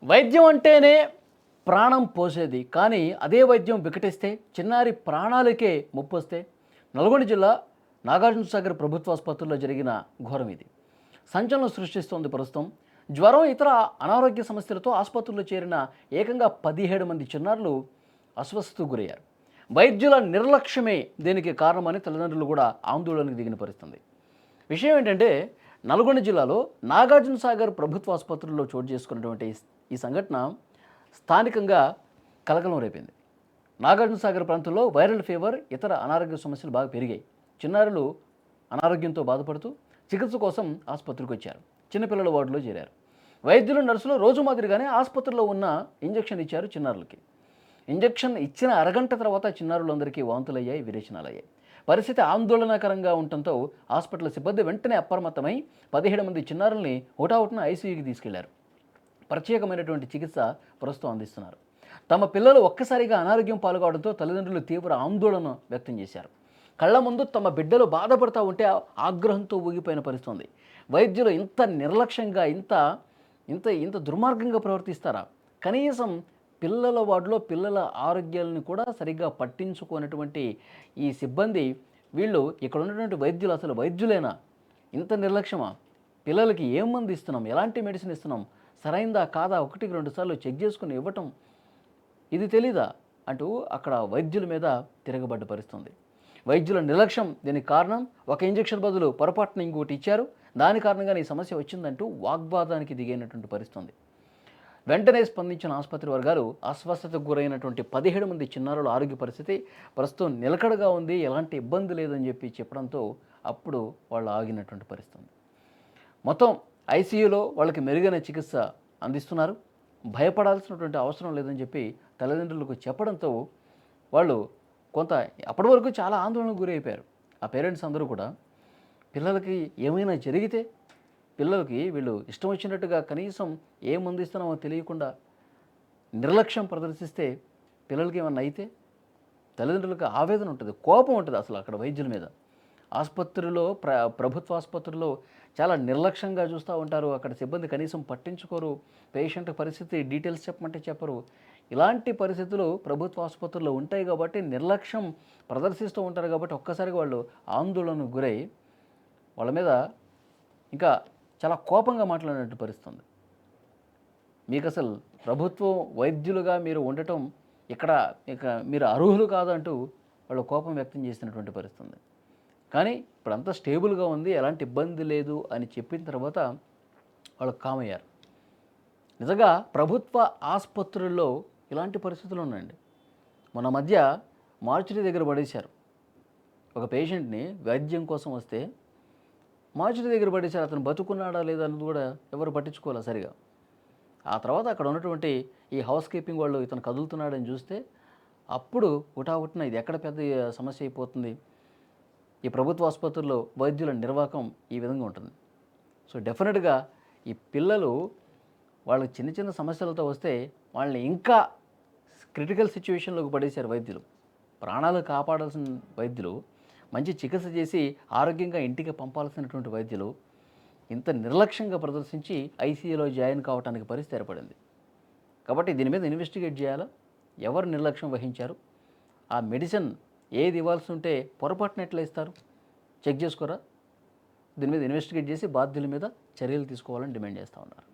వైద్యం అంటేనే ప్రాణం పోసేది. కానీ అదే వైద్యం వికటిస్తే చిన్నారి ప్రాణాలకే ముప్పొస్తే నల్గొండ జిల్లా నాగార్జునసాగర్ ప్రభుత్వ ఆసుపత్రిలో జరిగిన ఘోరం ఇది. సంచలనం సృష్టిస్తోంది ప్రస్తుతం. జ్వరం, ఇతర అనారోగ్య సమస్యలతో ఆసుపత్రిలో చేరిన ఏకంగా 17 మంది చిన్నారులు అస్వస్థతకు గురయ్యారు. వైద్యుల నిర్లక్ష్యమే దీనికి కారణమని తల్లిదండ్రులు కూడా ఆందోళనకు దిగిన పరిస్థితుంది. విషయం ఏంటంటే, నల్గొండ జిల్లాలో నాగార్జునసాగర్ ప్రభుత్వ ఆసుపత్రిలో చోటు చేసుకున్నటువంటి ఈ సంఘటన స్థానికంగా కలకలం రేపింది. నాగార్జునసాగర్ ప్రాంతంలో వైరల్ ఫీవర్, ఇతర అనారోగ్య సమస్యలు బాగా పెరిగాయి. చిన్నారులు అనారోగ్యంతో బాధపడుతూ చికిత్స కోసం ఆసుపత్రికి వచ్చారు. చిన్నపిల్లల వార్డులో చేరారు. వైద్యులు, నర్సులు రోజు మాదిరిగానే ఆసుపత్రిలో ఉన్న ఇంజెక్షన్ ఇచ్చారు చిన్నారులకి. ఇంజెక్షన్ ఇచ్చిన అరగంట తర్వాత చిన్నారులందరికీ వాంతులయ్యాయి, విరేచనాలయ్యాయి. పరిస్థితి ఆందోళనకరంగా ఉండటంతో హాస్పిటల్ సిబ్బంది వెంటనే అప్రమత్తమై 17 మంది చిన్నారుల్ని హుటాహుటిన ఐసీయూకి తీసుకెళ్లారు. ప్రత్యేకమైనటువంటి చికిత్స ప్రస్తుతం అందిస్తున్నారు. తమ పిల్లలు ఒక్కసారిగా అనారోగ్యం పాల్గొవడంతో తల్లిదండ్రులు తీవ్ర ఆందోళన వ్యక్తం చేశారు. కళ్ల ముందు తమ బిడ్డలు బాధపడతా ఉంటే ఆగ్రహంతో ఊగిపోయిన పరిస్థితుంది. వైద్యులు ఇంత నిర్లక్ష్యంగా, ఇంత ఇంత ఇంత దుర్మార్గంగా ప్రవర్తిస్తారా? కనీసం పిల్లల వార్డులో పిల్లల ఆరోగ్యాలను కూడా సరిగ్గా పట్టించుకున్నటువంటి ఈ సిబ్బంది, వీళ్ళు ఇక్కడ ఉన్నటువంటి వైద్యులు అసలు వైద్యులేనా? ఇంత నిర్లక్ష్యమా? పిల్లలకి ఏం మందు ఇస్తున్నాం, ఎలాంటి మెడిసిన్ ఇస్తున్నాం, సరైందా కాదా 1-2 సార్లు చెక్ చేసుకుని ఇవ్వటం ఇది తెలీదా అంటూ అక్కడ వైద్యుల మీద తిరగబడ్డ పరిస్థితుంది. వైద్యుల నిర్లక్ష్యం దీనికి కారణం. ఒక ఇంజెక్షన్ బదులు పొరపాటున ఇంకోటి ఇచ్చారు, దాని కారణంగా ఈ సమస్య వచ్చిందంటూ వాగ్వాదానికి దిగైనటువంటి పరిస్థితుంది. వెంటనే స్పందించిన ఆసుపత్రి వర్గాలు అస్వస్థతకు గురైనటువంటి 17 మంది చిన్నారుల ఆరోగ్య పరిస్థితి ప్రస్తుతం నిలకడగా ఉంది, ఎలాంటి ఇబ్బంది లేదని చెప్పడంతో అప్పుడు వాళ్ళు ఆగినటువంటి పరిస్థితి. మొత్తం ఐసీయూలో వాళ్ళకి మెరుగైన చికిత్స అందిస్తున్నారు. భయపడాల్సినటువంటి అవసరం లేదని చెప్పి తల్లిదండ్రులకు చెప్పడంతో వాళ్ళు కొంత అప్పటి వరకు చాలా ఆందోళనకు గురైపోయారు. ఆ పేరెంట్స్ అందరూ కూడా పిల్లలకి ఏమైనా జరిగితే, పిల్లలకి వీళ్ళు ఇష్టం వచ్చినట్టుగా కనీసం ఏం అందిస్తున్నామో తెలియకుండా నిర్లక్ష్యం ప్రదర్శిస్తే పిల్లలకి ఏమన్నా అయితే తల్లిదండ్రులకు ఆవేదన ఉంటుంది, కోపం ఉంటుంది అసలు అక్కడ వైద్యుల మీద. ఆసుపత్రిలో ప్రభుత్వ ఆసుపత్రిలో చాలా నిర్లక్ష్యంగా చూస్తూ ఉంటారు. అక్కడ సిబ్బంది కనీసం పట్టించుకోరు. పేషెంట్ పరిస్థితి డీటెయిల్స్ చెప్పమంటే చెప్పరు. ఇలాంటి పరిస్థితులు ప్రభుత్వ ఆసుపత్రుల్లో ఉంటాయి కాబట్టి నిర్లక్ష్యం ప్రదర్శిస్తూ ఉంటారు కాబట్టి ఒక్కసారిగా వాళ్ళు ఆందోళనకు గురై వాళ్ళ మీద ఇంకా చాలా కోపంగా మాట్లాడినట్టు పరిస్థితుంది. మీకు అసలు ప్రభుత్వం వైద్యులుగా మీరు ఉండటం ఇక మీరు అర్హులు కాదంటూ వాళ్ళు కోపం వ్యక్తం చేసినటువంటి పరిస్థితుంది. కానీ ఇప్పుడంతా స్టేబుల్గా ఉంది, ఎలాంటి ఇబ్బంది లేదు అని చెప్పిన తర్వాత వాళ్ళు కామయ్యారు. నిజంగా ప్రభుత్వ ఆసుపత్రుల్లో ఇలాంటి పరిస్థితులు ఉన్నాయండి. మన మధ్య మార్చురీ దగ్గర పడేశారు. ఒక పేషెంట్ని వైద్యం కోసం వస్తే మార్చురీ దగ్గర పడేశారు. అతను బతుకున్నాడా లేదా అన్నది కూడా ఎవరు పట్టించుకోవాలి సరిగా. ఆ తర్వాత అక్కడ ఉన్నటువంటి ఈ హౌస్ కీపింగ్ వాళ్ళు ఇతను కదులుతున్నాడని చూస్తే అప్పుడు హుటాహుటిన ఇది ఎక్కడ పెద్ద సమస్య అయిపోతుంది. ఈ ప్రభుత్వ ఆసుపత్రుల్లో వైద్యుల నిర్వాహకం ఈ విధంగా ఉంటుంది. సో డెఫినెట్గా ఈ పిల్లలు వాళ్ళకి చిన్న చిన్న సమస్యలతో వస్తే వాళ్ళని ఇంకా క్రిటికల్ సిచ్యువేషన్లోకి పడేశారు వైద్యులు. ప్రాణాలు కాపాడాల్సిన వైద్యులు, మంచి చికిత్స చేసి ఆరోగ్యంగా ఇంటికి పంపాల్సినటువంటి వైద్యులు ఇంత నిర్లక్ష్యంగా ప్రదర్శించి ఐసీయూలో జాయిన్ కావడానికి పరిస్థితి ఏర్పడింది. కాబట్టి దీని మీద ఇన్వెస్టిగేట్ చేయాలా? ఎవరు నిర్లక్ష్యం వహించారు? ఆ మెడిసిన్ ఏది ఇవ్వాల్సి ఉంటే పొరపాటున ఎట్లా ఇస్తారు? చెక్ చేసుకోరా? దీని మీద ఇన్వెస్టిగేట్ చేసి బాధ్యుల మీద చర్యలు తీసుకోవాలని డిమాండ్ చేస్తూ ఉన్నారు.